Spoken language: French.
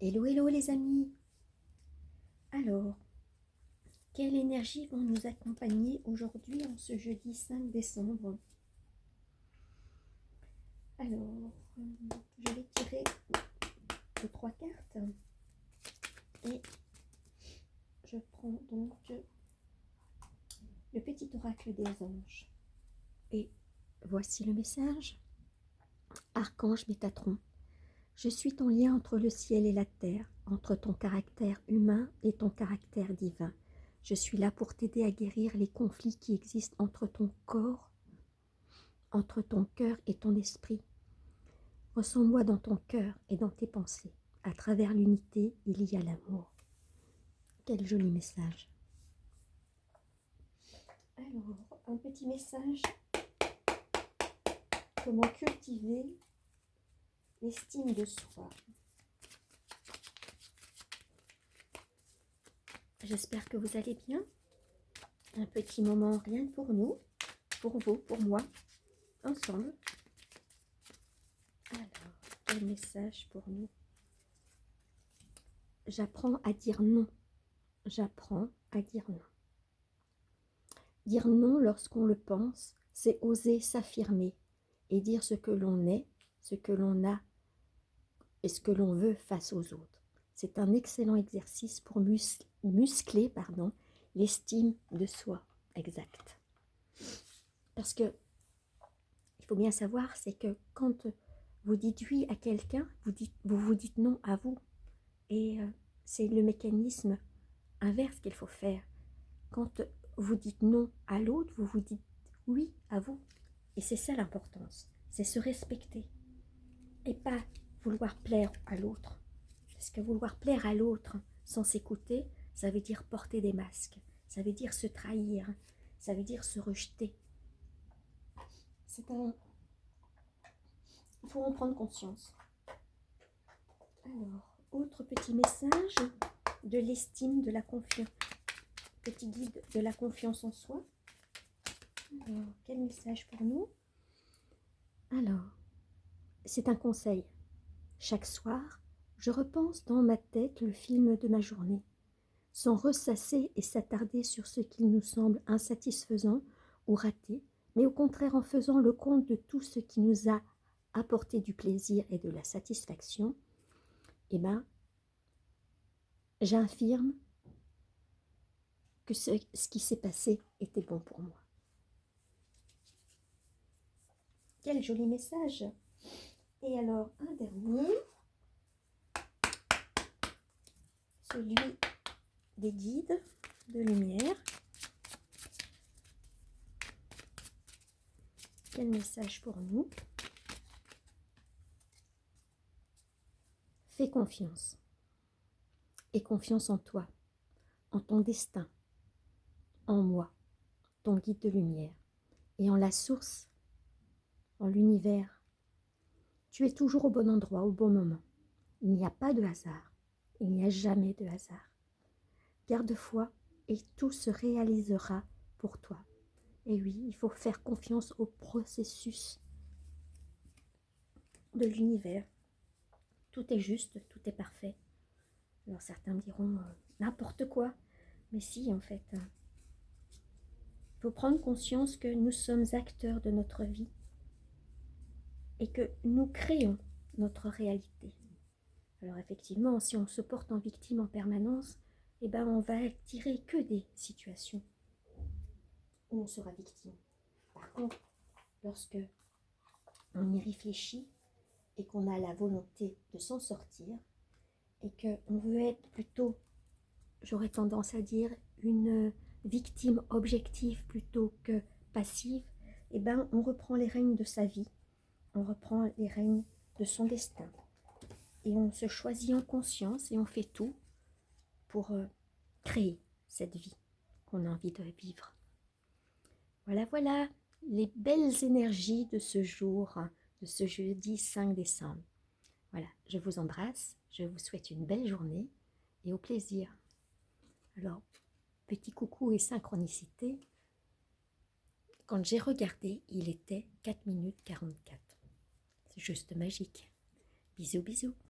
Hello, hello les amis. Alors, quelles énergies vont nous accompagner aujourd'hui en ce jeudi 5 décembre? Alors, je vais tirer les 3 cartes et je prends donc le petit oracle des anges. Et voici le message. Archange Métatron, je suis ton lien entre le ciel et la terre, entre ton caractère humain et ton caractère divin. Je suis là pour t'aider à guérir les conflits qui existent entre ton corps, entre ton cœur et ton esprit. Ressens-moi dans ton cœur et dans tes pensées. À travers l'unité, il y a l'amour. Quel joli message. Alors, un petit message. Comment cultiver l'estime de soi. J'espère que vous allez bien. Un petit moment rien que pour nous, pour vous, pour moi, ensemble. Alors, quel message pour nous? J'apprends à dire non. J'apprends à dire non. Dire non lorsqu'on le pense, c'est oser s'affirmer et dire ce que l'on est, ce que l'on a et ce que l'on veut face aux autres. C'est un excellent exercice pour muscler l'estime de soi. Exact. Parce que il faut bien savoir, c'est que quand vous dites oui à quelqu'un, vous vous dites non à vous. Et c'est le mécanisme inverse qu'il faut faire. Quand vous dites non à l'autre, vous vous dites oui à vous. Et c'est ça l'importance, c'est se respecter. Et pas vouloir plaire à l'autre. Parce que vouloir plaire à l'autre sans s'écouter, ça veut dire porter des masques. Ça veut dire se trahir. Ça veut dire se rejeter. Il faut en prendre conscience. Alors, autre petit message de l'estime, de la confiance. Petit guide de la confiance en soi. Alors, quel message pour nous? Alors, c'est un conseil. Chaque soir, je repense dans ma tête le film de ma journée, sans ressasser et s'attarder sur ce qui nous semble insatisfaisant ou raté, mais au contraire en faisant le compte de tout ce qui nous a apporté du plaisir et de la satisfaction, j'affirme que ce qui s'est passé était bon pour moi. Quel joli message! Et alors, un dernier, celui des guides de lumière. Quel message pour nous? Fais confiance. Et confiance en toi, en ton destin, en moi, ton guide de lumière, et en la source, en l'univers. Tu es toujours au bon endroit, au bon moment. Il n'y a pas de hasard. Il n'y a jamais de hasard. Garde foi et tout se réalisera pour toi. Et oui, il faut faire confiance au processus de l'univers. Tout est juste, tout est parfait. Alors certains me diront n'importe quoi. Mais si, en fait. Il faut prendre conscience que nous sommes acteurs de notre vie et que nous créons notre réalité. Alors effectivement, si on se porte en victime en permanence, on va attirer que des situations où on sera victime. Par contre, lorsque on y réfléchit et qu'on a la volonté de s'en sortir et qu'on veut être plutôt, j'aurais tendance à dire, une victime objective plutôt que passive, on reprend les rênes de sa vie, on reprend les rênes de son destin. Et on se choisit en conscience et on fait tout pour créer cette vie qu'on a envie de vivre. Voilà, voilà les belles énergies de ce jour, de ce jeudi 5 décembre. Voilà, je vous embrasse, je vous souhaite une belle journée et au plaisir. Alors, petit coucou et synchronicité, quand j'ai regardé, il était 4 minutes 44. C'est juste magique. Bisous, bisous.